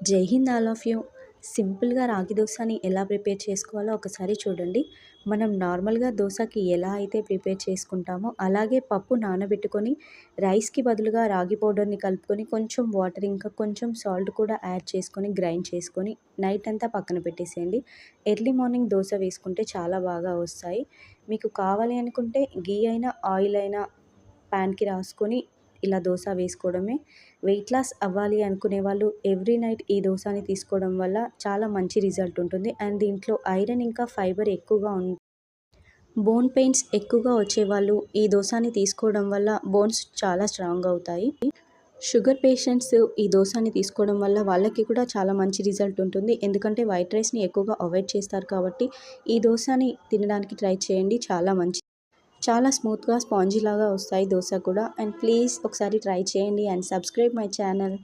జై Hind all of you. సింపుల్‌గా రాగి దోసని ఎలా ప్రిపేర్ చేసుకోవాలో ఒకసారి చూడండి. మనం నార్మల్‌గా దోసకి ఎలా అయితే ప్రిపేర్ చేసుకుంటామో అలాగే పప్పు నానబెట్టుకొని రైస్‌కి బదులుగా రాగి పౌడర్‌ని కలుపుకొని కొంచెం వాటర్ ఇంకా కొంచెం సాల్ట్ కూడా యాడ్ చేసుకొని గ్రైండ్ చేసుకొని నైట్ అంతా పక్కన పెట్టేసేయండి. ఎర్లీ మార్నింగ్ దోస వేసుకుంటే చాలా బాగా వస్తాయి. మీకు కావాలి అనుకుంటే ఘీ అయినా, ఆయిల్ అయినా ప్యాన్‌కి రాసుకొని ఇలా దోస వేసుకోవడమే. వెయిట్ లాస్ అవ్వాలి అనుకునే వాళ్ళు ఎవ్రీ నైట్ ఈ దోసని తీసుకోవడం వల్ల చాలా మంచి రిజల్ట్ ఉంటుంది. అండ్ దీంట్లో ఐరన్ ఇంకా ఫైబర్ ఎక్కువగా బోన్ పెయిన్స్ ఎక్కువగా వచ్చేవాళ్ళు ఈ దోసని తీసుకోవడం వల్ల బోన్స్ చాలా స్ట్రాంగ్ అవుతాయి. షుగర్ పేషెంట్స్ ఈ దోసని తీసుకోవడం వల్ల వాళ్ళకి కూడా చాలా మంచి రిజల్ట్ ఉంటుంది. ఎందుకంటే వైట్ రైస్‌ని ఎక్కువగా అవాయిడ్ చేస్తారు కాబట్టి ఈ దోసని తినడానికి ట్రై చేయండి. చాలా మంచిది. చాలా స్మూత్‌గా స్పాంజీ లాగా వస్తాయి దోస కూడా. అండ్ ప్లీజ్ ఒకసారి ట్రై చేయండి అండ్ సబ్స్క్రైబ్ మై ఛానల్.